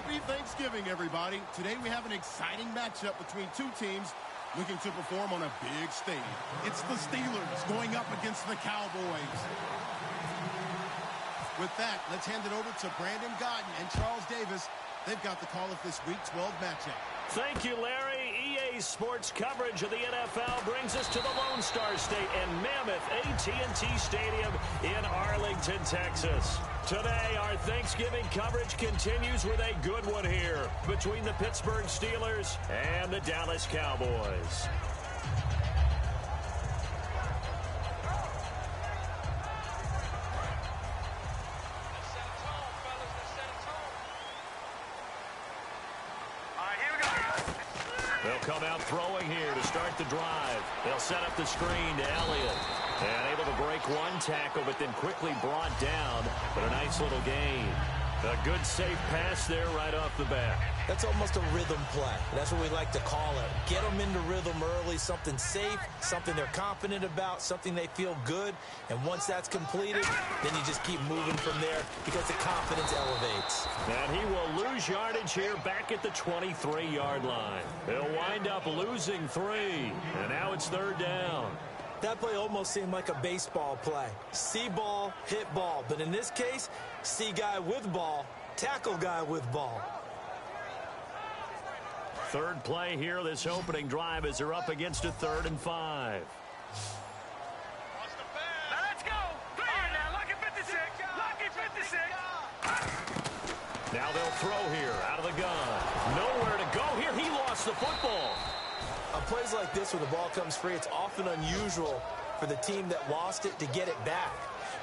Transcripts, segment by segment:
Happy Thanksgiving, everybody. Today we have an exciting matchup between two teams looking to perform on a big stage. It's the Steelers going up against the Cowboys. With that, let's hand it over to Brandon Godden and Charles Davis. They've got the call of this Week 12 matchup. Thank you, Larry. EA Sports coverage of the NFL brings us to the Lone Star State and Mammoth AT&T Stadium in Arlington, Texas. Today, our Thanksgiving coverage continues with a good one here between the Pittsburgh Steelers and the Dallas Cowboys. They'll come out throwing here to start the drive. They'll set up the screen to Elliott. And able to break one tackle, but then quickly brought down. But a nice little gain. A good, safe pass there right off the bat. That's almost a rhythm play. That's what we like to call it. Get them into rhythm early, something safe, something they're confident about, something they feel good. And once that's completed, then you just keep moving from there because the confidence elevates. And he will lose yardage here back at the 23-yard line. They'll wind up losing 3. And now it's 3rd down. That play almost seemed like a baseball play. See ball, hit ball. But in this case, see guy with ball, tackle guy with ball. Third play here, this opening drive as they're up against a 3rd and 5. Now let's go. All right, now, lucky 56. Lucky 56. Now they'll throw here out of the gun. Nowhere to go here. He lost the football. On plays like this where the ball comes free, it's often unusual for the team that lost it to get it back.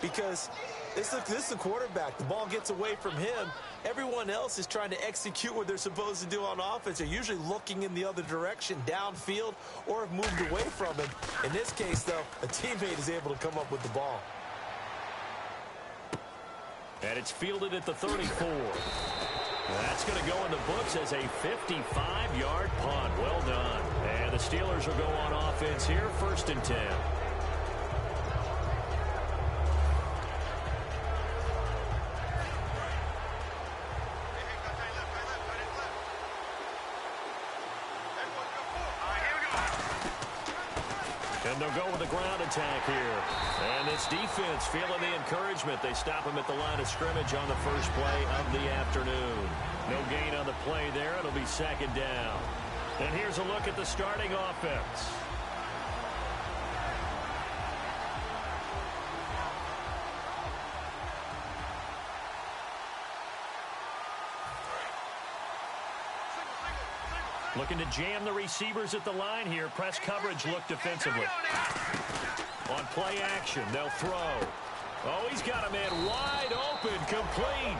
Because this is the quarterback. The ball gets away from him. Everyone else is trying to execute what they're supposed to do on offense. They're usually looking in the other direction, downfield, or have moved away from him. In this case, though, a teammate is able to come up with the ball. And it's fielded at the 34. That's going to go in the books as a 55-yard punt. Well done. And the Steelers will go on offense here, 1st and 10. And they'll go with the ground attack here. And this defense feeling the encouragement. They stop him at the line of scrimmage on the first play of the afternoon. No gain on the play there. It'll be 2nd down. And here's a look at the starting offense. Looking to jam the receivers at the line here. Press coverage look defensively. On play action, they'll throw. Oh, he's got a man wide open, complete.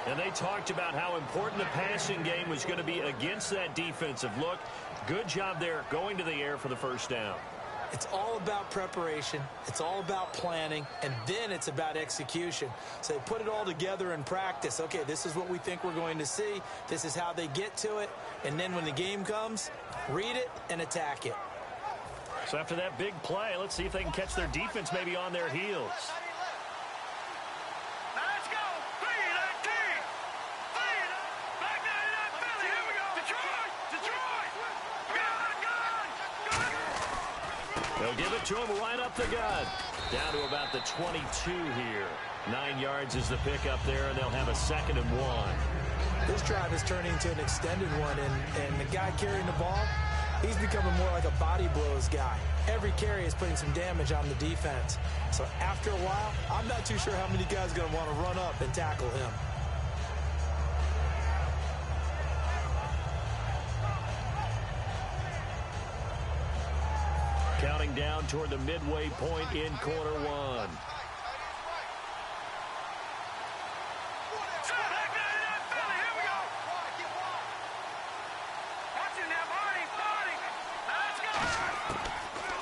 And they talked about how important the passing game was going to be against that defensive look. Good job there going to the air for the 1st down. It's all about preparation. It's all about planning. And then it's about execution. So they put it all together in practice. Okay, this is what we think we're going to see. This is how they get to it. And then when the game comes, read it and attack it. So after that big play, let's see if they can catch their defense maybe on their heels. Now let's go. 3-19. Back 99 Philly. Here we go. Detroit. They'll give it to him right up the gut. Down to about the 22 here. 9 yards is the pickup there, and they'll have a 2nd and 1. This drive is turning into an extended one, and the guy carrying the ball, he's becoming more like a body blows guy. Every carry is putting some damage on the defense. So after a while, I'm not too sure how many guys are going to want to run up and tackle him. Counting down toward the midway point in quarter 1.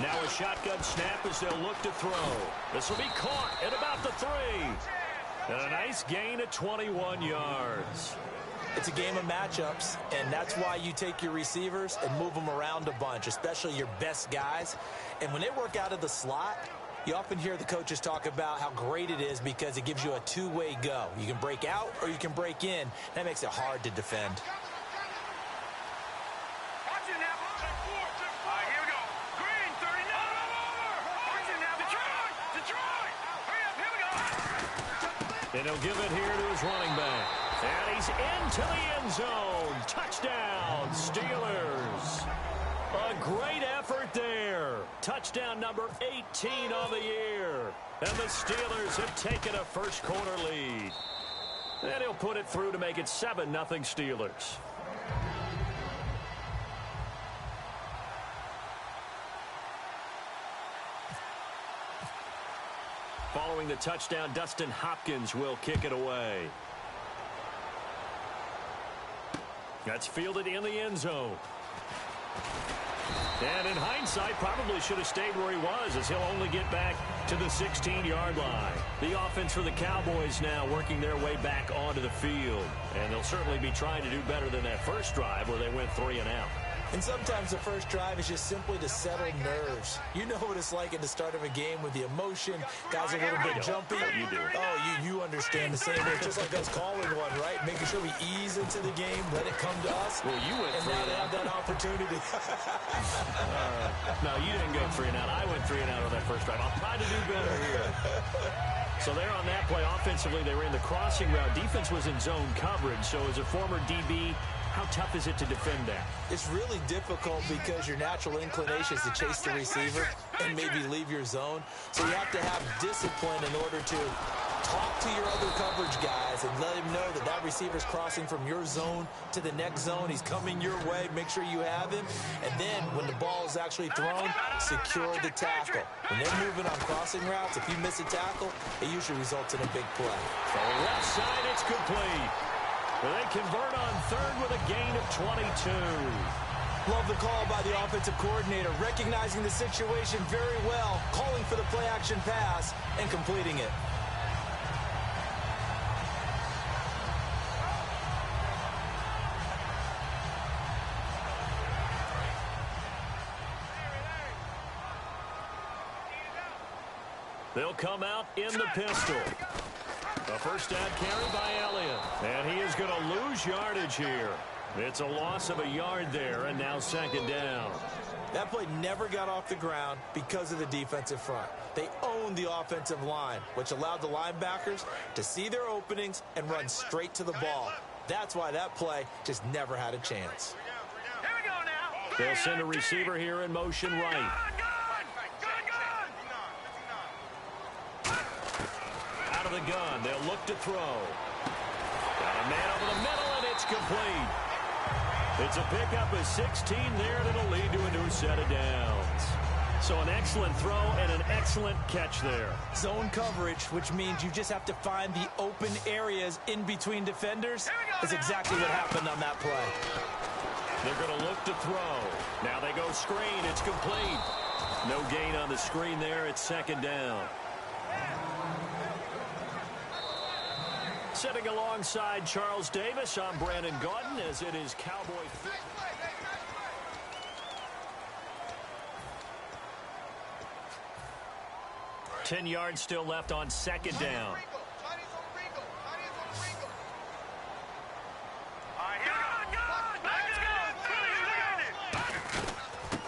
Now a shotgun snap as they'll look to throw. This will be caught at about the 3. And a nice gain of 21 yards. It's a game of matchups, and that's why you take your receivers and move them around a bunch, especially your best guys. And when they work out of the slot, You often hear the coaches talk about how great it is because it gives you a two-way go. You can break out or you can break in. That makes it hard to defend. Watch it now. All right, here we go. Green, 39. Watch it now. Detroit. Hurry up, here we go. And he'll give it here to his running back. And he's into the end zone. Touchdown, Steelers. A great effort there. Touchdown number 18 on the year. And the Steelers have taken a first quarter lead. And he'll put it through to make it 7-0 Steelers. Following the touchdown, Dustin Hopkins will kick it away. That's fielded in the end zone. And in hindsight, probably should have stayed where he was, as he'll only get back to the 16-yard line. The offense for the Cowboys now working their way back onto the field. And they'll certainly be trying to do better than that first drive where they went 3 and out. And sometimes the first drive is just simply to settle nerves. You know what it's like at the start of a game with the emotion. Guys are a little bit jumpy. You do. Oh, you understand the same way. It's just like us calling one, right? Making sure we ease into the game, let it come to us. Well, you went and 3 now and they out. have that opportunity. No, you didn't go 3 and out. I went 3 and out on that first drive. I'll try to do better here. So there on that play, offensively, they ran the crossing route. Defense was in zone coverage. So as a former DB, how tough is it to defend that? It's really difficult because your natural inclination is to chase the receiver and maybe leave your zone. So you have to have discipline in order to talk to your other coverage guys and let him know that that receiver's crossing from your zone to the next zone. He's coming your way. Make sure you have him. And then when the ball is actually thrown, secure the tackle. When they're moving on crossing routes, if you miss a tackle, it usually results in a big play. So left side, it's complete. Well, they convert on third with a gain of 22. Love the call by the offensive coordinator, recognizing the situation very well, calling for the play-action pass and completing it. They'll come out in the pistol. A first down carry by Elliott. And he is going to lose yardage here. It's a loss of a yard there, and now second down. That play never got off the ground because of the defensive front. They owned the offensive line, which allowed the linebackers to see their openings and run straight to the ball. That's why that play just never had a chance. Here we go now. They'll send a receiver here in motion right. Out of the gun, they'll look to throw. Got a man over the middle, and it's complete. It's a pickup of 16 there, and it'll lead to a new set of downs. So an excellent throw and an excellent catch there. Zone coverage, which means you just have to find the open areas in between defenders, is exactly what happened on that play. They're going to look to throw. Now they go screen. It's complete. No gain on the screen there. It's second down. Sitting alongside Charles Davis, I'm Brandon Gaudin, as it is Cowboy. 10 yards still left on second down.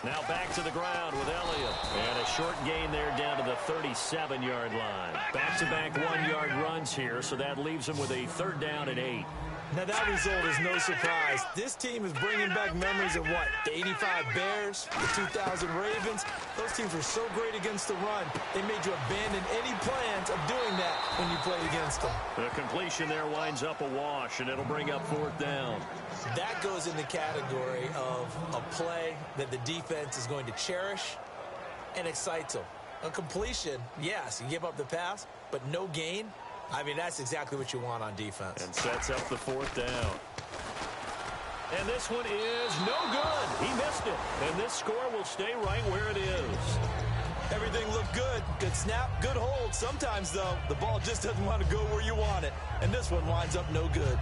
Now back to the ground with Elliott. And a short gain there down to the 37-yard line. Back-to-back one-yard runs here, so that leaves them with a third down and 8. Now that result is no surprise. This team is bringing back memories of what? The 85 Bears, the 2000 Ravens. Those teams were so great against the run, they made you abandon any plans of doing that when you played against them. The completion there winds up a wash, and it'll bring up fourth down. That goes in the category of a play that the defense is going to cherish and excites them. A completion, yes, you give up the pass, but no gain. I mean, that's exactly what you want on defense. And sets up the fourth down. And this one is no good. He missed it. And this score will stay right where it is. Everything looked good. Good snap, good hold. Sometimes, though, the ball just doesn't want to go where you want it. And this one winds up no good.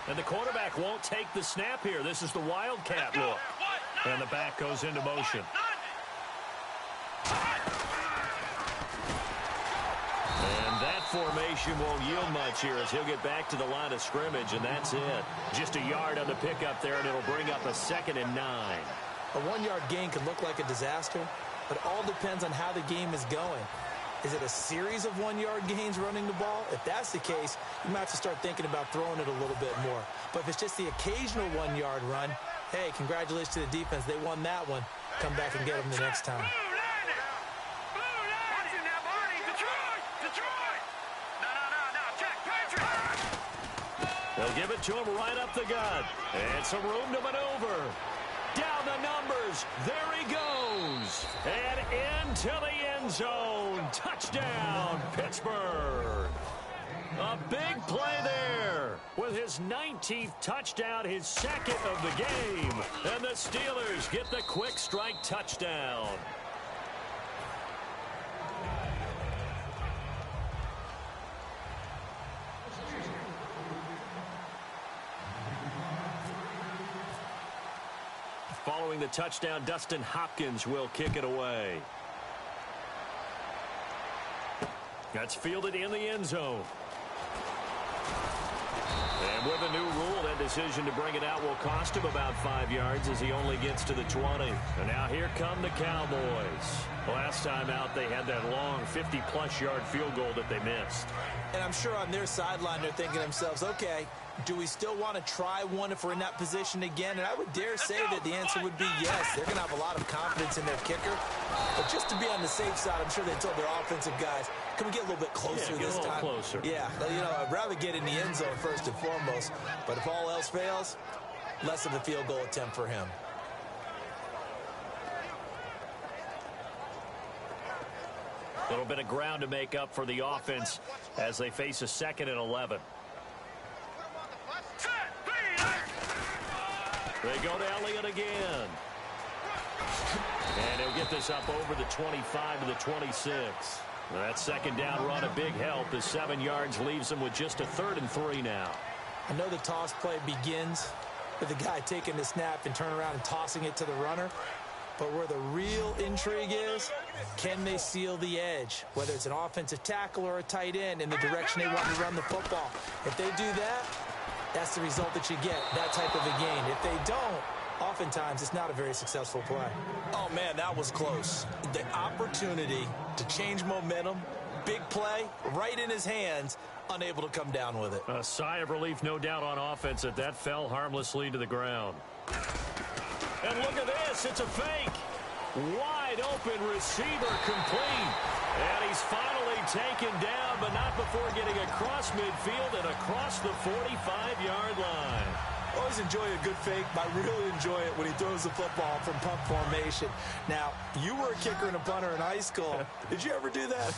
And the quarterback won't take the snap here. This is the Wildcat look. And the back goes into motion. And that formation won't yield much here as he'll get back to the line of scrimmage, and that's it. Just a yard on the pickup there, and it'll bring up a 2nd and 9. A 1-yard gain could look like a disaster, but it all depends on how the game is going. Is it a series of 1-yard gains running the ball? If that's the case, you might have to start thinking about throwing it a little bit more. But if it's just the occasional 1-yard run, hey, congratulations to the defense. They won that one. Come back and get them the next time. They'll give it to him right up the gut. And some room to maneuver. Down the numbers. There he goes. And into the end zone. Touchdown, Pittsburgh. A big play there. With his 19th touchdown, his 2nd of the game. And the Steelers get the quick strike touchdown. Following the touchdown, Dustin Hopkins will kick it away. That's fielded in the end zone. And with a new rule, that decision to bring it out will cost him about 5 yards as he only gets to the 20. And now here come the Cowboys. Last time out, they had that long 50-plus yard field goal that they missed. And I'm sure on their sideline, they're thinking to themselves, okay, do we still want to try one if we're in that position again? And I would dare say that the answer would be yes. They're going to have a lot of confidence in their kicker. But just to be on the safe side, I'm sure they told their offensive guys, can we get a little bit closer this time? Closer. Yeah, you know, I'd rather get in the end zone first and foremost. But if all else fails, less of a field goal attempt for him. A little bit of ground to make up for the offense as they face a 2nd and 11. They go to Elliott again. And he'll get this up over the 25 to the 26. That 2nd down run a big help as 7 yards leaves them with just a 3rd and 3 now. I know the toss play begins with the guy taking the snap and turn around and tossing it to the runner. But where the real intrigue is, can they seal the edge? Whether it's an offensive tackle or a tight end in the direction they want to run the football. If they do that, that's the result that you get, that type of a gain. If they don't, oftentimes it's not a very successful play. Oh, man, that was close. The opportunity to change momentum, big play, right in his hands, unable to come down with it. A sigh of relief, no doubt, on offense that that fell harmlessly to the ground. And look at this, it's a fake. Wide open receiver complete. And he's finally taken down, but not before getting across midfield and across the 45-yard line. Always enjoy a good fake, but I really enjoy it when he throws the football from pump formation. Now, you were a kicker and a punter in high school. Did you ever do that?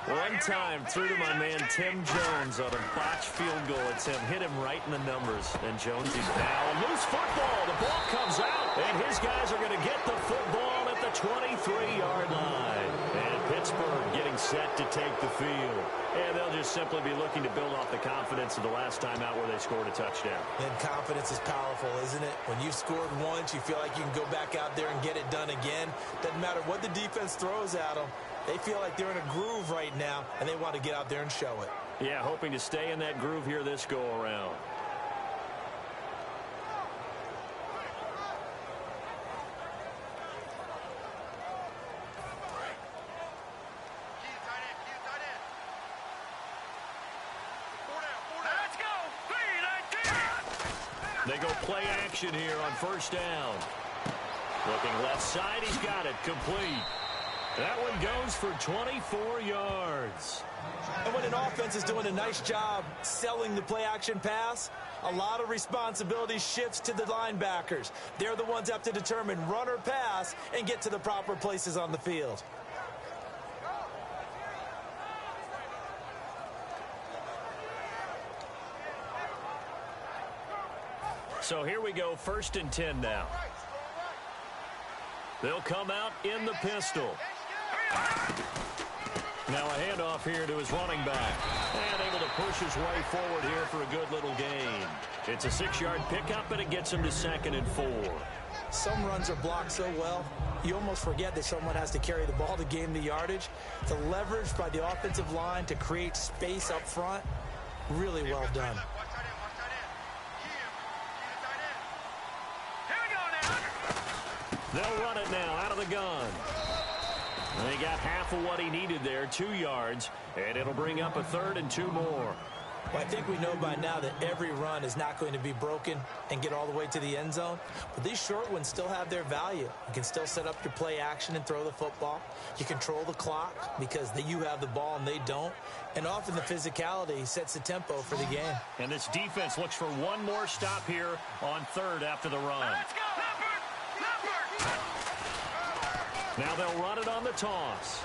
One time, threw to my man Tim Jones on a botched field goal. It's him, hit him right in the numbers. And Jones is now a loose football. The ball comes out, and his guys are going to get the football at the 23-yard line. And Pittsburgh getting set to take the field. And they'll just simply be looking to build off the confidence of the last time out where they scored a touchdown. And confidence is powerful, isn't it? When you've scored once, you feel like you can go back out there and get it done again. Doesn't matter what the defense throws at them. They feel like they're in a groove right now, and they want to get out there and show it. Yeah, hoping to stay in that groove here this go-around. They go play action here on 1st down. Looking left side, he's got it, complete. That one goes for 24 yards. And when an offense is doing a nice job selling the play action pass, a lot of responsibility shifts to the linebackers. They're the ones that have to determine run or pass and get to the proper places on the field. So here we go, 1st and 10 now. They'll come out in the pistol. Now a handoff here to his running back. And able to push his way forward here for a good little gain. It's a 6-yard pickup, and it gets him to 2nd and 4. Some runs are blocked so well, you almost forget that someone has to carry the ball to gain the yardage. The leverage by the offensive line to create space up front, really well done. They'll run it now out of the gun. And he got half of what he needed there, 2 yards, and it'll bring up a 3rd and 2 more. Well, I think we know by now that every run is not going to be broken and get all the way to the end zone. But these short ones still have their value. You can still set up your play action and throw the football. You control the clock because you have the ball and they don't. And often the physicality sets the tempo for the game. And this defense looks for one more stop here on 3rd after the run. Let's go! Now they'll run it on the toss.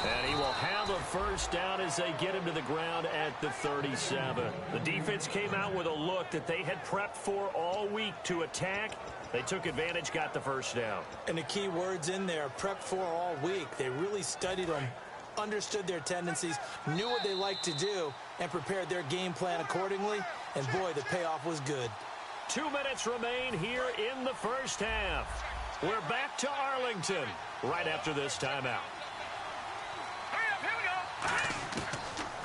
And he will have a 1st down as they get him to the ground at the 37. The defense came out with a look that they had prepped for all week to attack. They took advantage, got the 1st down. And the key words in there, prepped for all week. They really studied them, understood their tendencies, knew what they liked to do, and prepared their game plan accordingly. And boy, the payoff was good. 2 minutes remain here in the 1st half. We're back to Arlington right after this timeout.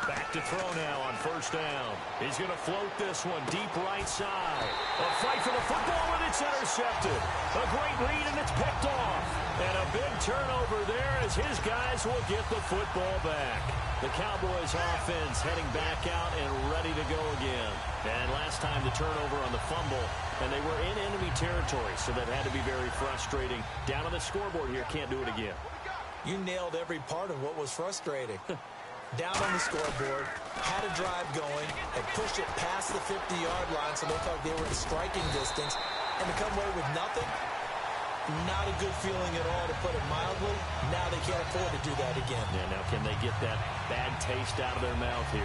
Back to throw now on 1st down. He's going to float this one deep right side. A fight for the football, and it's intercepted. A great read, and it's picked off. And a big turnover there as his guys will get the football back. The Cowboys offense heading back out and ready to go again. And last time the turnover on the fumble, and they were in enemy territory, so that had to be very frustrating. Down on the scoreboard here, can't do it again. You nailed every part of what was frustrating. Down on the scoreboard, had a drive going, and pushed it past the 50-yard line so they felt they were in striking distance, and to come away with nothing, not a good feeling at all, to put it mildly. Now they can't afford to do that again. Yeah, now can they get that bad taste out of their mouth here?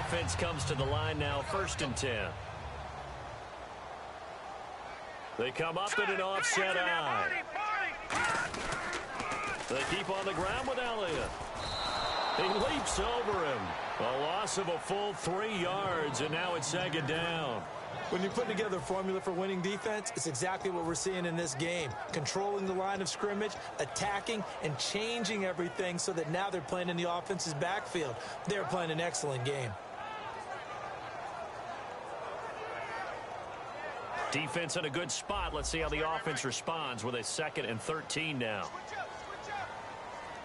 Offense comes to the line now, 1st and 10. They come up in an offset eye. They keep on the ground with Elliott. He leaps over him. A loss of a full 3 yards, and now it's 2nd down. When you put together a formula for winning defense, it's exactly what we're seeing in this game. Controlling the line of scrimmage, attacking, and changing everything so that now they're playing in the offense's backfield. They're playing an excellent game. Defense in a good spot. Let's see how the offense responds with a 2nd and 13 now.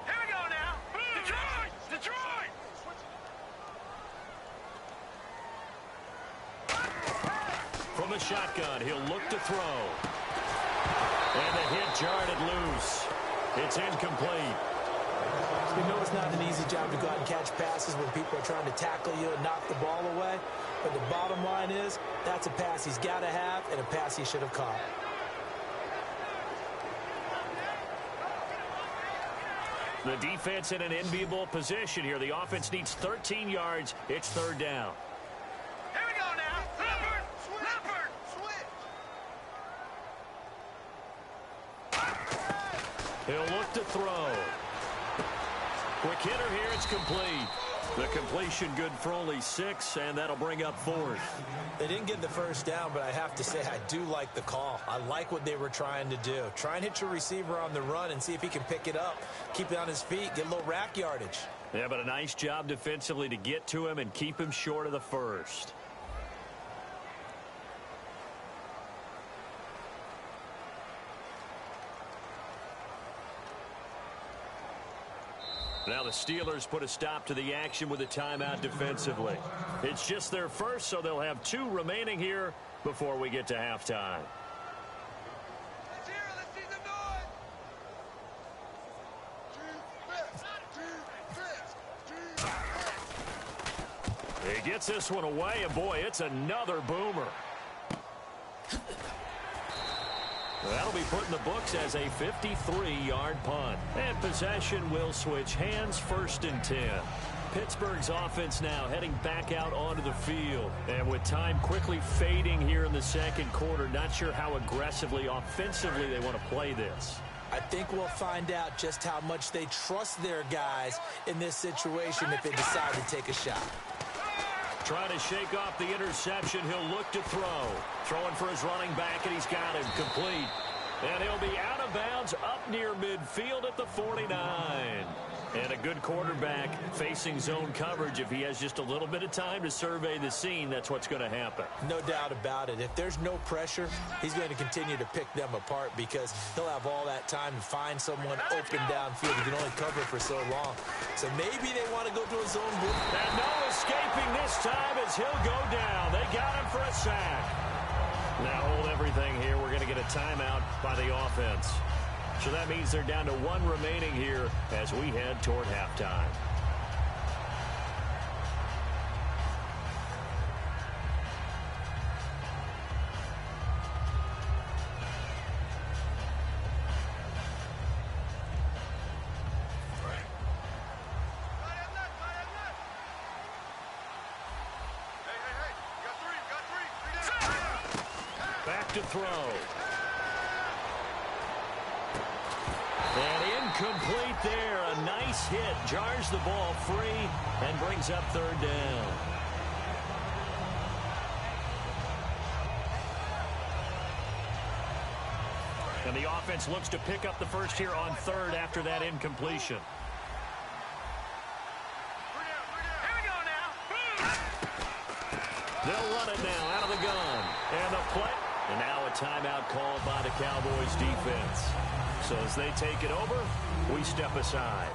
Here we go now. Detroit! From the shotgun, he'll look to throw. And the hit jarred it loose. It's incomplete. We know it's not an easy job to go out and catch passes when people are trying to tackle you and knock the ball away. But the bottom line is, that's a pass he's got to have and a pass he should have caught. The defense in an enviable position here. The offense needs 13 yards. It's 3rd down. Here we go now. Leopard! He'll look to throw. Quick hitter here. It's complete. The completion good for only 6, and that'll bring up 4th. They didn't get the 1st down, but I have to say I do like the call. I like what they were trying to do. Try and hit your receiver on the run and see if he can pick it up. Keep it on his feet, get a little rack yardage. Yeah, but a nice job defensively to get to him and keep him short of the 1st. Now the Steelers put a stop to the action with a timeout defensively. It's just their 1st, so they'll have 2 remaining here before we get to halftime. He gets this one away, and boy, it's another boomer. That'll be put in the books as a 53-yard punt. And possession will switch hands, 1st and 10. Pittsburgh's offense now heading back out onto the field. And with time quickly fading here in the second quarter, not sure how aggressively, offensively they want to play this. I think we'll find out just how much they trust their guys in this situation if they decide to take a shot. Trying to shake off the interception. He'll look to throw. Throwing for his running back, and he's got him complete. And he'll be out of bounds up near midfield at the 49. And a good quarterback facing zone coverage. If he has just a little bit of time to survey the scene, that's what's going to happen. No doubt about it. If there's no pressure, he's going to continue to pick them apart because he'll have all that time to find someone open downfield. He can only cover for so long. So maybe they want to go to a zone blitz. And no escaping this time as he'll go down. They got him for a sack. Now hold everything here. We're going to get a timeout by the offense. So that means they're down to one remaining here as we head toward halftime. Back to throw. And incomplete there. A nice hit. Jars the ball free and brings up third down. And the offense looks to pick up the first here on third after that incompletion. They'll run it now out of the gun. And the play. And now a timeout called by the Cowboys defense. So as they take it over, we step aside.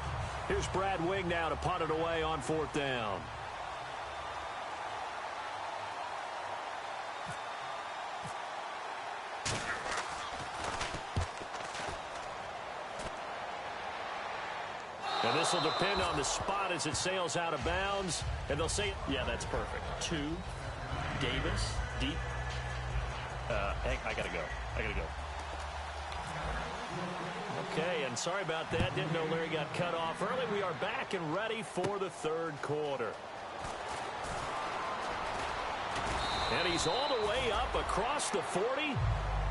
Here's Brad Wing now to punt it away on fourth down. And this will depend on the spot as it sails out of bounds. And they'll say, yeah, that's perfect. 2, Davis, deep. Hey, I got to go. Okay, and sorry about that. Didn't know Larry got cut off early. We are back and ready for the third quarter. And he's all the way up across the 40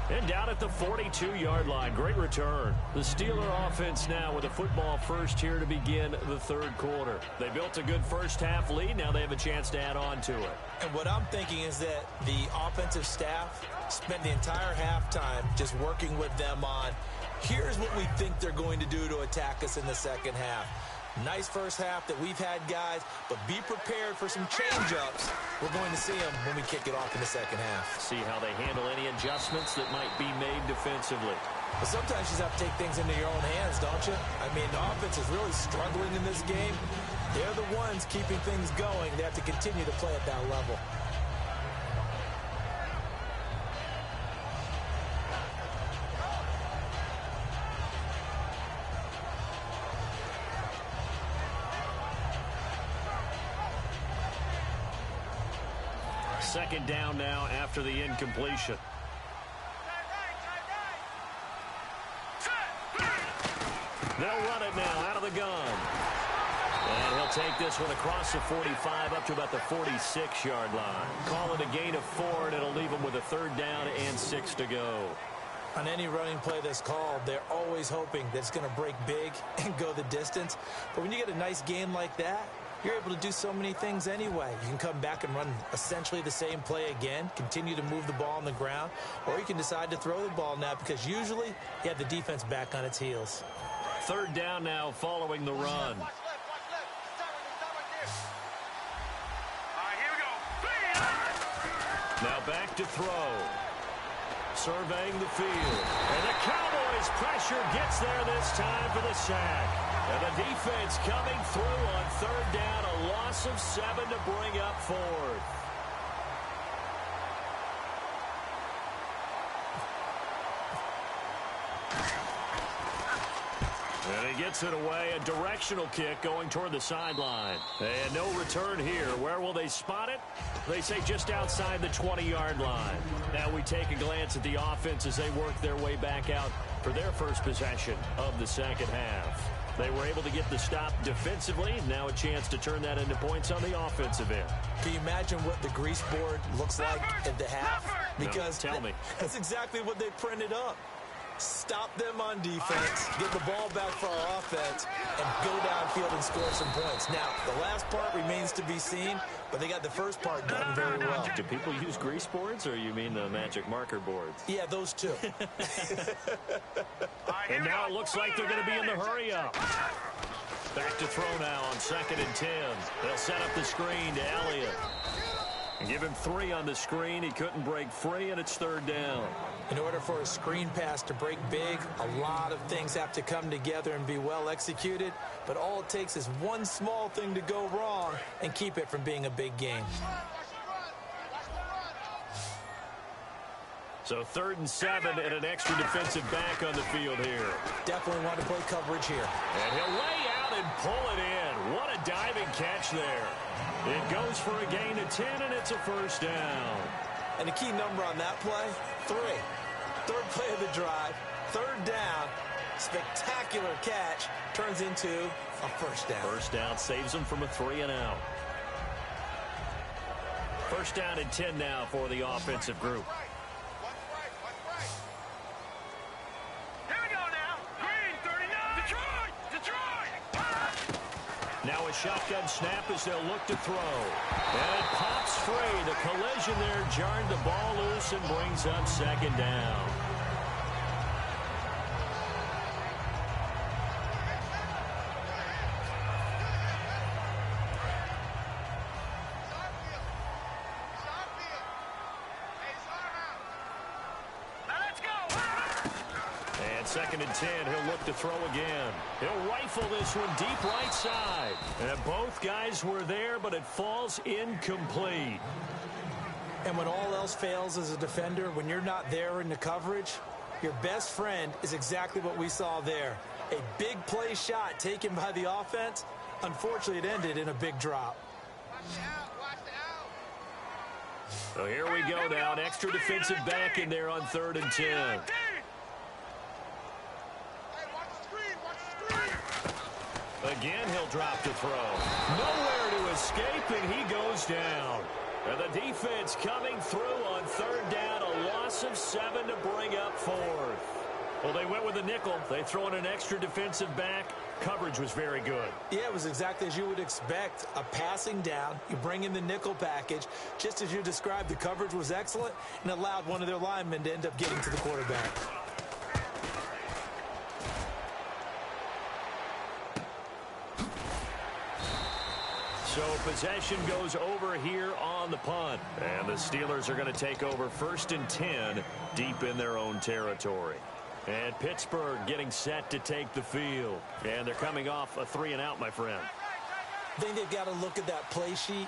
and down at the 42-yard line. Great return. The Steeler offense now with a football first here to begin the third quarter. They built a good first half lead. Now they have a chance to add on to it. And what I'm thinking is that the offensive staff spent the entire halftime just working with them on, here's what we think they're going to do to attack us in the second half. Nice first half that we've had, guys, but be prepared for some change-ups. We're going to see them when we kick it off in the second half. See how they handle any adjustments that might be made defensively. But sometimes you just have to take things into your own hands, don't you? I mean, the offense is really struggling in this game. They're the ones keeping things going. They have to continue to play at that level. Second down now after the incompletion. They'll run it now out of the gun. And he'll take this one across the 45 up to about the 46-yard line. Call it a gain of 4, and it'll leave him with a third down and 6 to go. On any running play that's called, they're always hoping that it's going to break big and go the distance. But when you get a nice game like that, you're able to do so many things anyway. You can come back and run essentially the same play again, continue to move the ball on the ground, or you can decide to throw the ball now because usually you have the defense back on its heels. Third down now following the run. Now back to throw. Surveying the field. And the Cowboys pressure gets there this time for the sack. And the defense coming through on third down. A loss of 7 to bring up fourth. And he gets it away. A directional kick going toward the sideline. And no return here. Where will they spot it? They say just outside the 20-yard line. Now we take a glance at the offense as they work their way back out for their first possession of the second half. They were able to get the stop defensively. Now a chance to turn that into points on the offensive end. Can you imagine what the grease board looks like at the half? Because no, tell me. That's exactly what they printed up. Stop them on defense, get the ball back for our offense, and go downfield and score some points. Now, the last part remains to be seen, but they got the first part done very well. Do people use grease boards, or you mean the magic marker boards? Yeah, those two. And now it looks like they're going to be in the hurry-up. Back to throw now on 2nd and 10. They'll set up the screen to Elliott. And give him 3 on the screen. He couldn't break free, and it's 3rd down. In order for a screen pass to break big, a lot of things have to come together and be well executed. But all it takes is one small thing to go wrong and keep it from being a big game. So 3rd and 7 and an extra defensive back on the field here. Definitely want to play coverage here. And he'll lay out and pull it in. What a diving catch there. It goes for a gain of 10, and it's a 1st down. And the key number on that play, 3. 3rd play of the drive, 3rd down, spectacular catch, turns into a 1st down. 1st down saves them from a 3-and-out. 1st down and 10 now for the offensive group. Now a shotgun snap as they'll look to throw. And it pops free. The collision there jarred the ball loose and brings up 2nd down. And 2nd and 10, he'll look to throw again. He'll rifle this one deep right side. And both guys were there, but it falls incomplete. And when all else fails as a defender, when you're not there in the coverage, your best friend is exactly what we saw there. A big play shot taken by the offense. Unfortunately, it ended in a big drop. So here we go now. An extra defensive back in there on 3rd and 10. Again, he'll drop to throw. Nowhere to escape, and he goes down. And the defense coming through on 3rd down. A loss of 7 to bring up 4th. Well, they went with a nickel. They throw in an extra defensive back. Coverage was very good. Yeah, it was exactly as you would expect. A passing down. You bring in the nickel package. Just as you described, the coverage was excellent and allowed one of their linemen to end up getting to the quarterback. So possession goes over here on the punt. And the Steelers are going to take over 1st and 10 deep in their own territory. And Pittsburgh getting set to take the field. And they're coming off a 3-and-out, my friend. I think they've got to look at that play sheet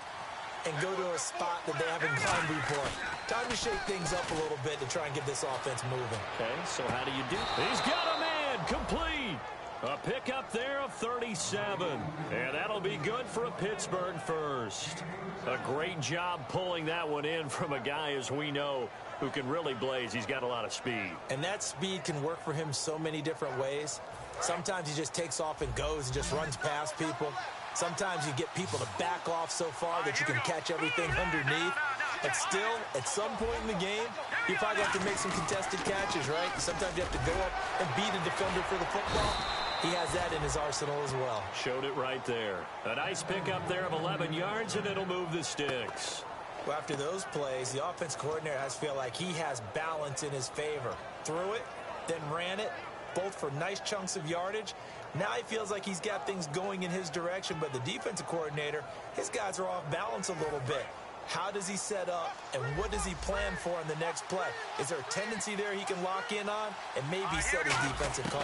and go to a spot that they haven't gone before. Time to shake things up a little bit to try and get this offense moving. Okay, so how do you do? He's got a man complete. A pickup there of 37. And that'll be good for a Pittsburgh 1st. A great job pulling that one in from a guy, as we know, who can really blaze. He's got a lot of speed. And that speed can work for him so many different ways. Sometimes he just takes off and goes and just runs past people. Sometimes you get people to back off so far that you can catch everything underneath. But still, at some point in the game, you probably have to make some contested catches, right? Sometimes you have to go up and beat a defender for the football. He has that in his arsenal as well. Showed it right there. A nice pickup there of 11 yards, and it'll move the sticks. Well, after those plays, the offense coordinator has to feel like he has balance in his favor. Threw it, then ran it, both for nice chunks of yardage. Now he feels like he's got things going in his direction, but the defensive coordinator, his guys are off balance a little bit. How does he set up, and what does he plan for in the next play? Is there a tendency there he can lock in on and maybe set his defensive call?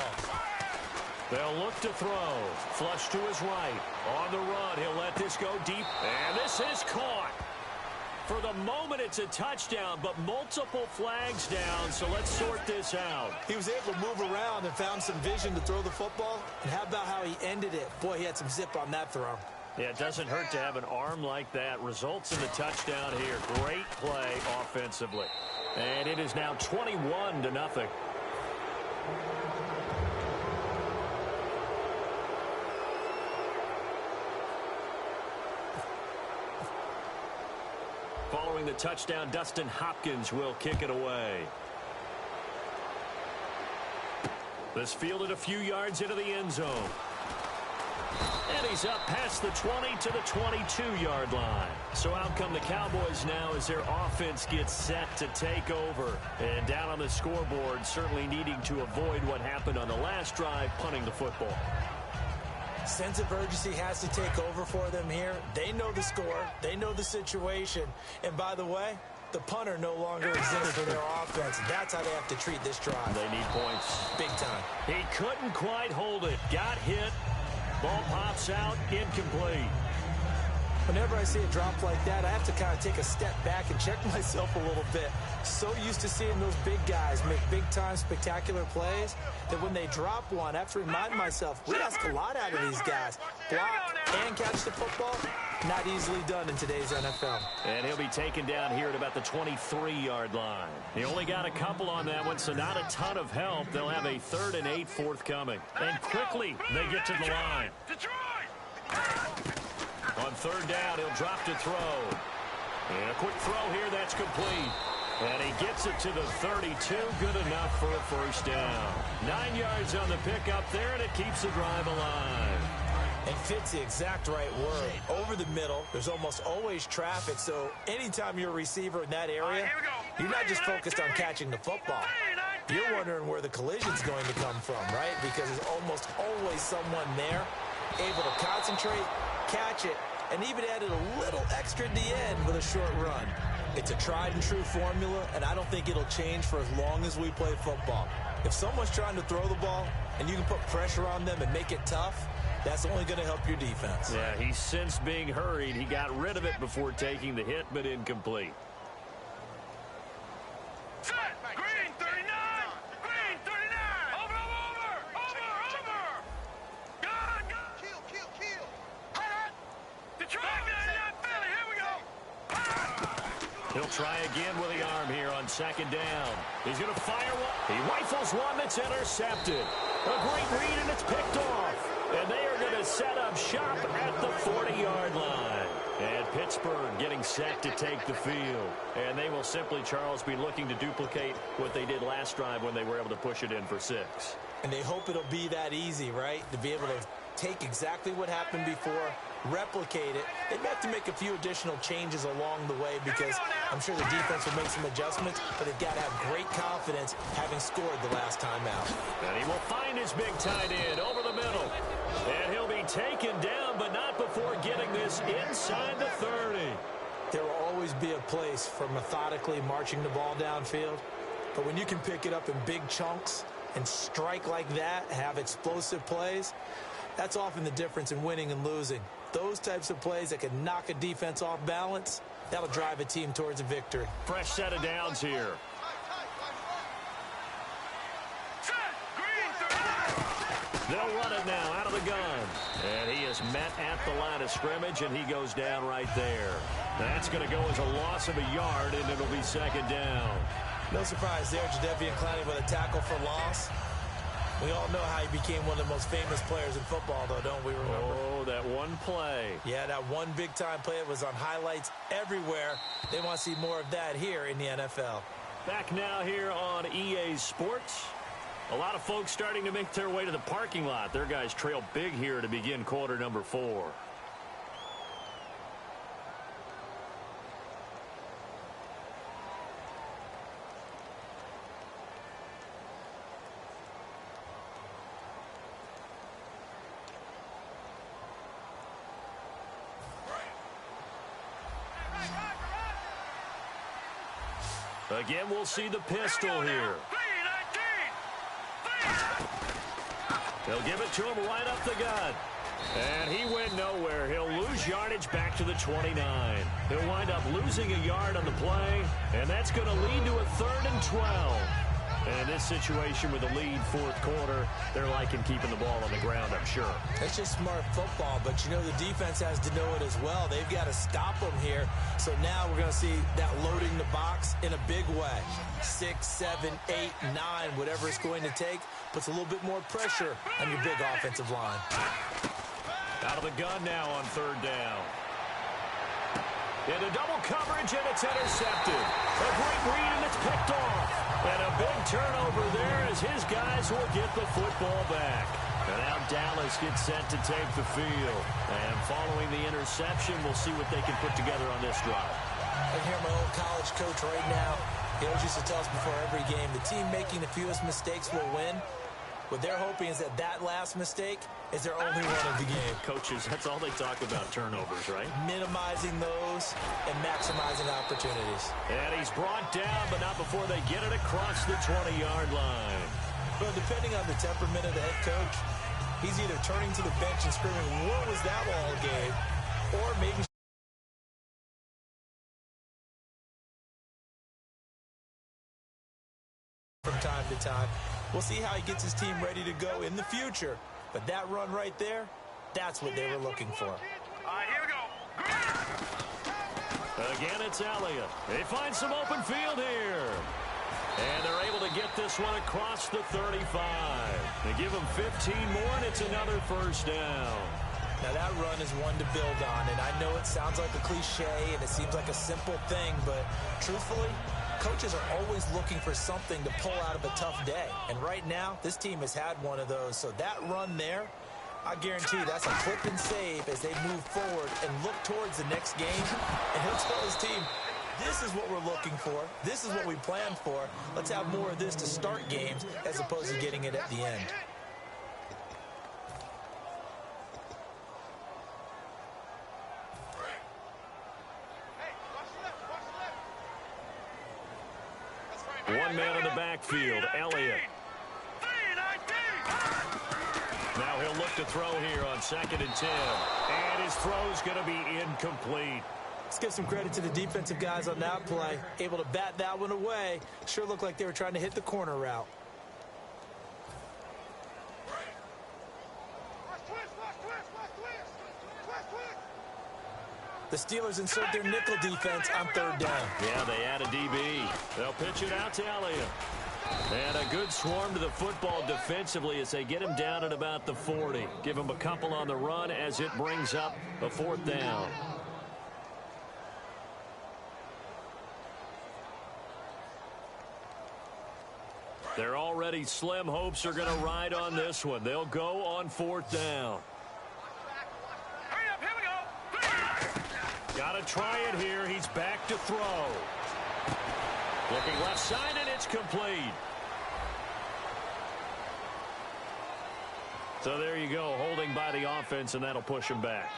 They'll look to throw. Flush to his right. On the run, he'll let this go deep. And this is caught. For the moment, it's a touchdown, but multiple flags down, so let's sort this out. He was able to move around and found some vision to throw the football. And how about how he ended it? Boy, he had some zip on that throw. Yeah, it doesn't hurt to have an arm like that. Results in the touchdown here. Great play offensively. And it is now 21-0. throwing the touchdown. Dustin Hopkins will kick it away. This fielded a few yards into the end zone. And he's up past the 20 to the 22-yard line. So out come the Cowboys now as their offense gets set to take over. And down on the scoreboard, certainly needing to avoid what happened on the last drive, punting the football. Sense of urgency has to take over for them here. They know the score. They know the situation. And by the way, the punter no longer exists for their offense. That's how they have to treat this drive. They need points. Big time. He couldn't quite hold it. Got hit. Ball pops out. Incomplete. Whenever I see a drop like that, I have to kind of take a step back and check myself a little bit. So used to seeing those big guys make big-time spectacular plays that when they drop one, I have to remind myself, we ask a lot out of these guys. Block and catch the football, not easily done in today's NFL. And he'll be taken down here at about the 23-yard line. He only got a couple on that one, so not a ton of help. They'll have a 3rd and 8 forthcoming. And quickly, they get to the line. On 3rd down, he'll drop to throw. And a quick throw here, that's complete. And he gets it to the 32, good enough for a first down. 9 yards on the pickup there, and it keeps the drive alive. And fits the exact right word. Over the middle, there's almost always traffic, so anytime you're a receiver in that area, you're not just focused on catching the football. You're wondering where the collision's going to come from, right? Because there's almost always someone there able to concentrate, catch it, and even added a little extra at the end with a short run. It's a tried-and-true formula, and I don't think it'll change for as long as we play football. If someone's trying to throw the ball and you can put pressure on them and make it tough, that's only going to help your defense. Yeah, he sensed being hurried. He got rid of it before taking the hit, but incomplete. Green 39! Green 39! Over! Kill! The track 99 Philly, here we go! He'll try again with the arm here on 2nd down. He's going to fire one. He rifles one that's intercepted. A great read, and it's picked off. And they are going to set up shop at the 40-yard line. And Pittsburgh getting set to take the field. And they will simply, Charles, be looking to duplicate what they did last drive when they were able to push it in for 6. And they hope it'll be that easy, right? To be able to take exactly what happened before, replicate it. They may have to make a few additional changes along the way because I'm sure the defense will make some adjustments, but they've got to have great confidence having scored the last time out. And he will find his big tight end over the middle. And he'll be taken down, but not before getting this inside the 30. There will always be a place for methodically marching the ball downfield, but when you can pick it up in big chunks and strike like that, have explosive plays, that's often the difference in winning and losing. Those types of plays that can knock a defense off balance, that'll drive a team towards a victory. Fresh set of downs here. They'll run it now out of the gun. And he is met at the line of scrimmage, and he goes down right there. That's going to go as a loss of a yard, and it'll be 2nd down. No surprise there, Jadeveon Clowney with a tackle for loss. We all know how he became one of the most famous players in football, though, don't we remember? Oh, that one play. Yeah, that one big-time play. It was on highlights everywhere. They want to see more of that here in the NFL. Back now here on EA Sports. A lot of folks starting to make their way to the parking lot. Their guys trail big here to begin quarter number 4. Again, we'll see the pistol here. They'll give it to him right up the gut. And he went nowhere. He'll lose yardage back to the 29. He'll wind up losing a yard on the play, and that's going to lead to a 3rd and 12. And in this situation with the lead 4th quarter, they're liking keeping the ball on the ground, I'm sure. That's just smart football, but you know the defense has to know it as well. They've got to stop them here. So now we're going to see that loading the box in a big way. 6, 7, 8, 9, whatever it's going to take, puts a little bit more pressure on your big offensive line. Out of the gun now on 3rd down. In a double coverage, and it's intercepted. A great read, and it's picked off. And a big turnover there as his guys will get the football back. And now Dallas gets set to take the field. And following the interception, we'll see what they can put together on this drive. I hear my old college coach right now. He always used to tell us before every game, the team making the fewest mistakes will win. What they're hoping is that last mistake is their only one of the game. Coaches, that's all they talk about, turnovers, right? Minimizing those and maximizing opportunities. And he's brought down, but not before they get it across the 20-yard line. Well, depending on the temperament of the head coach, he's either turning to the bench and screaming, what was that all game? Or maybe from time to time. We'll see how he gets his team ready to go in the future. But that run right there, that's what they were looking for. All right, here we go. Again, it's Elliott. They find some open field here. And they're able to get this one across the 35. They give him 15 more, and it's another first down. Now, that run is one to build on, and I know it sounds like a cliche, and it seems like a simple thing, but truthfully, coaches are always looking for something to pull out of a tough day. And right now, this team has had one of those. So that run there, I guarantee that's a clip and save as they move forward and look towards the next game. And he'll tell his team, this is what we're looking for. This is what we planned for. Let's have more of this to start games as opposed to getting it at the end. One man in the backfield, Elliott. Now he'll look to throw here on 2nd and 10. And his throw's going to be incomplete. Let's give some credit to the defensive guys on that play. Able to bat that one away. Sure looked like they were trying to hit the corner route. The Steelers insert their nickel defense on 3rd down. Yeah, they add a DB. They'll pitch it out to Elliott. And a good swarm to the football defensively as they get him down at about the 40. Give him a couple on the run as it brings up a 4th down. Their already slim hopes are going to ride on this one. They'll go on 4th down. Got to try it here. He's back to throw. Looking left side, and it's complete. So there you go, holding by the offense, and that'll push him back.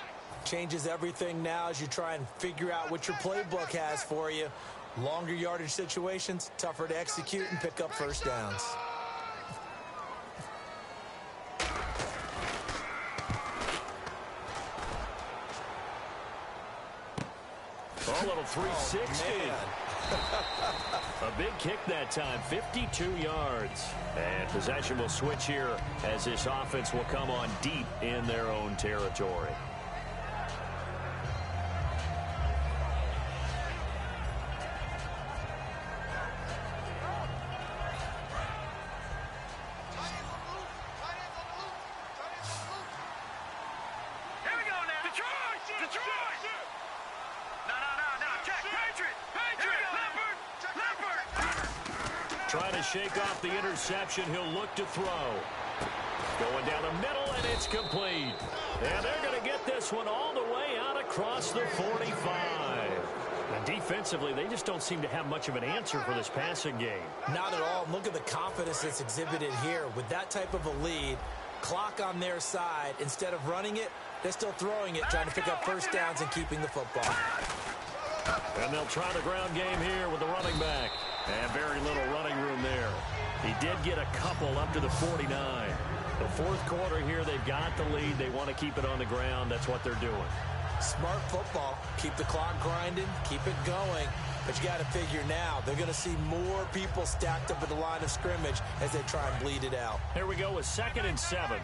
Changes everything now as you try and figure out what your playbook has for you. Longer yardage situations, tougher to execute and pick up first downs. A little 360. A big kick that time, 52 yards. And possession will switch here as this offense will come on deep in their own territory. Trying to shake off the interception. He'll look to throw. Going down the middle, and it's complete. And they're going to get this one all the way out across the 45. And defensively, they just don't seem to have much of an answer for this passing game. Not at all. Look at the confidence that's exhibited here. With that type of a lead, clock on their side, instead of running it, they're still throwing it, trying to pick up first downs and keeping the football. And they'll try the ground game here with the running back. And very little running room there. He did get a couple up to the 49. The 4th quarter here, they've got the lead. They want to keep it on the ground. That's what they're doing. Smart football. Keep the clock grinding. Keep it going. But you got to figure now, they're going to see more people stacked up at the line of scrimmage as they try and bleed it out. Here we go with 2nd and 7.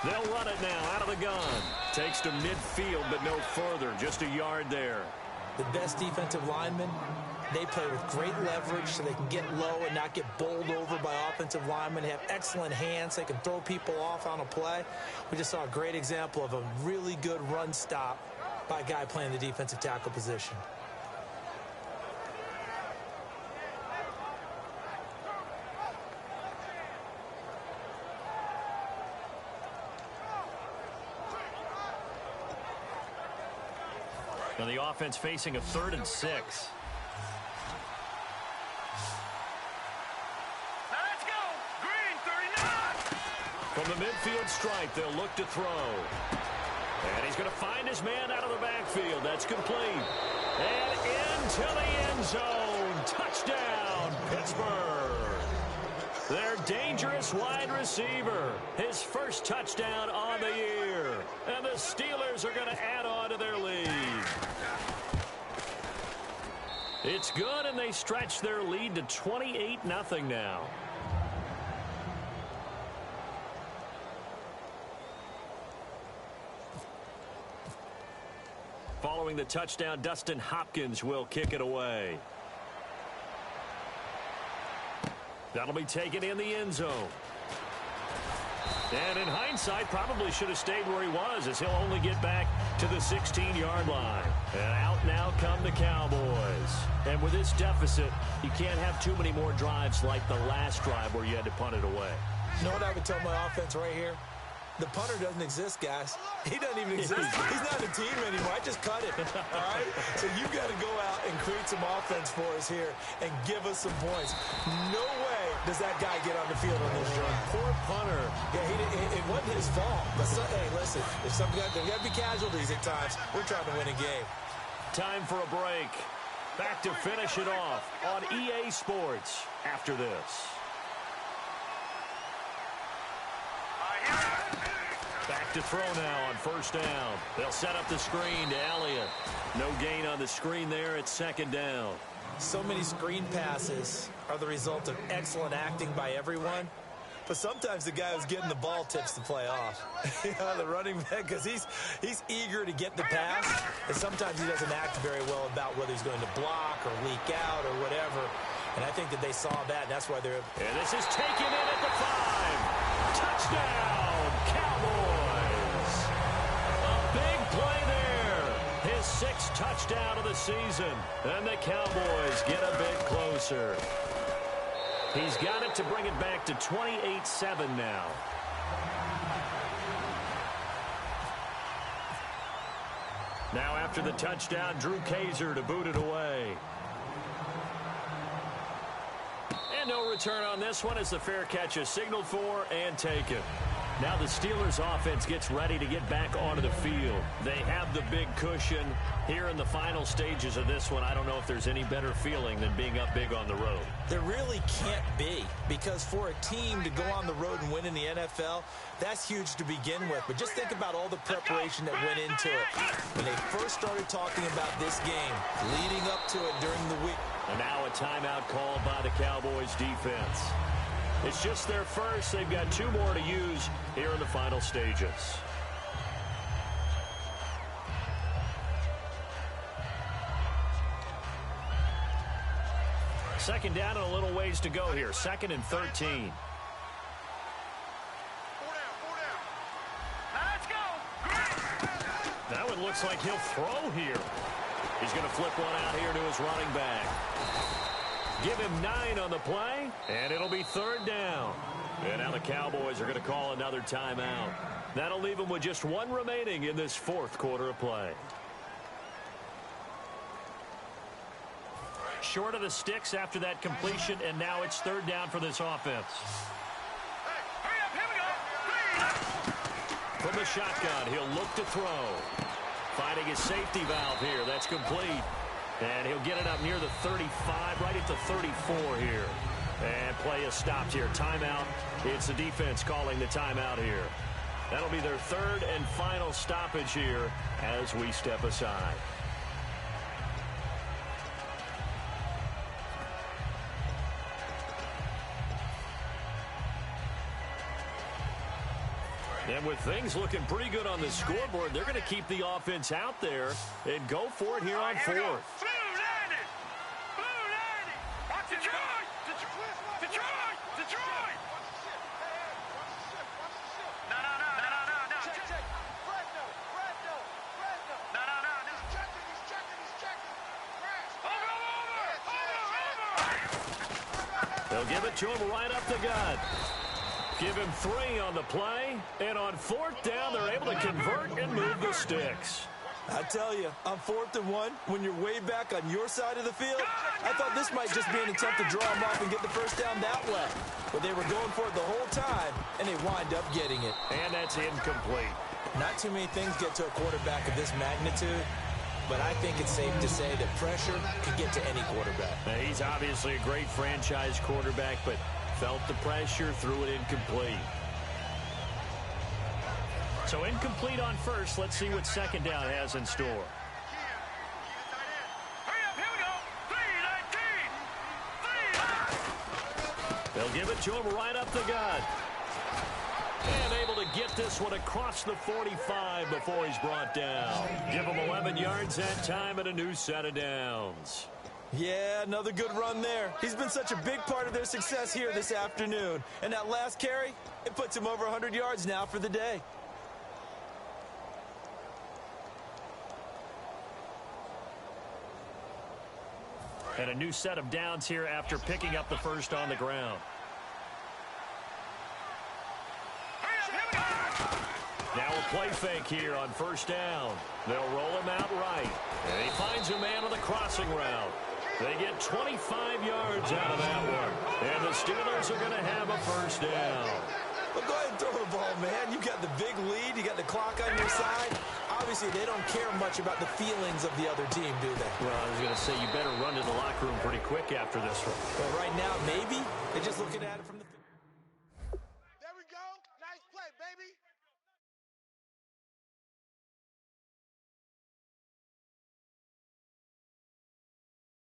They'll run it now out of the gun. Takes to midfield, but no further. Just a yard there. the best defensive linemen, they play with great leverage so they can get low and not get bowled over by offensive linemen. They have excellent hands. They can throw people off on a play. We just saw a great example of a really good run stop by a guy playing the defensive tackle position. Now the offense facing a 3rd and 6. Now let's go. Green, 39. From the midfield stripe, they'll look to throw. And he's going to find his man out of the backfield. That's complete. And into the end zone. Touchdown, Pittsburgh. Their dangerous wide receiver. His first touchdown on the year. And the Steelers are going to add on to their lead. It's good, and they stretch their lead to 28-0 now. Following the touchdown, Dustin Hopkins will kick it away. That'll be taken in the end zone. And in hindsight, probably should have stayed where he was, as he'll only get back to the 16-yard line. And out now come the Cowboys. And with this deficit, you can't have too many more drives like the last drive where you had to punt it away. You know what I would tell my offense right here? The punter doesn't exist, guys. He doesn't even exist. He's not a team anymore. I just cut him, all right? So you've got to go out and create some offense for us here and give us some points. No way does that guy get on the field on this drive. Poor punter. Yeah, it wasn't his fault. But hey, listen, if there got to be casualties at times. We're trying to win a game. Time for a break. Back to finish it off on EA Sports after this. Back to throw now on first down. They'll set up the screen to Elliott. No gain on the screen there. It's 2nd down. So many screen passes are the result of excellent acting by everyone. But sometimes the guy who's getting the ball tips the play off. The running back, because he's eager to get the pass. And sometimes he doesn't act very well about whether he's going to block or leak out or whatever. And I think that they saw that, and that's why they're... And this is taken in at the 5. Touchdown, Cowboys. A big play there. His 6th touchdown of the season. And the Cowboys get a bit closer. He's got it to bring it back to 28-7 now. Now after the touchdown, Drew Kaiser to boot it away. And no return on this one as the fair catch is signaled for and taken. Now the Steelers offense gets ready to get back onto the field. They have the big cushion here in the final stages of this one. I don't know if there's any better feeling than being up big on the road. There really can't be, because for a team to go on the road and win in the NFL, that's huge to begin with. But just think about all the preparation that went into it. When they first started talking about this game, leading up to it during the week. And now a timeout called by the Cowboys defense. It's just their first. They've got 2 more to use here in the final stages. Second down and a little ways to go here. 2nd and 13. Now it looks like he'll throw here. He's going to flip one out here to his running back. Give him 9 on the play, and it'll be 3rd down. And now the Cowboys are going to call another timeout. That'll leave them with just 1 remaining in this 4th quarter of play. Short of the sticks after that completion, and now it's 3rd down for this offense. Hey, hurry up, here we go. From the shotgun, he'll look to throw. Finding his safety valve here. That's complete. And he'll get it up near the 35, right at the 34 here. And play is stopped here. Timeout. It's the defense calling the timeout here. That'll be their 3rd and final stoppage here as we step aside. And with things looking pretty good on the scoreboard, they're going to keep the offense out there and go for it here on fourth. Blue landed! Blue landed! Detroit! Detroit! Detroit! No. They'll give it to him right up the gut. Give him 3 on the play, and on 4th down, they're able to convert and move the sticks. I tell you, on 4th and 1, when you're way back on your side of the field, I thought this might just be an attempt to draw them off and get the first down that way. But they were going for it the whole time, and they wind up getting it. And that's incomplete. Not too many things get to a quarterback of this magnitude, but I think it's safe to say that pressure can get to any quarterback. Now, he's obviously a great franchise quarterback, but felt the pressure, threw it incomplete. So incomplete on first. Let's see what second down has in store. Hurry up, here we go. 3-19. They'll give it to him right up the gut. And able to get this one across the 45 before he's brought down. Give him 11 yards that time and a new set of downs. Yeah, another good run there. He's been such a big part of their success here this afternoon. And that last carry, it puts him over 100 yards now for the day. And a new set of downs here after picking up the first on the ground. Now a play fake here on first down. They'll roll him out right. And he finds a man on the crossing route. They get 25 yards out of that one. And the Steelers are going to have a first down. Well, go ahead and throw the ball, man. You got the big lead. You got the clock on your side. Obviously, they don't care much about the feelings of the other team, do they? Well, I was going to say, you better run to the locker room pretty quick after this one. But right now, maybe they're just looking at it from the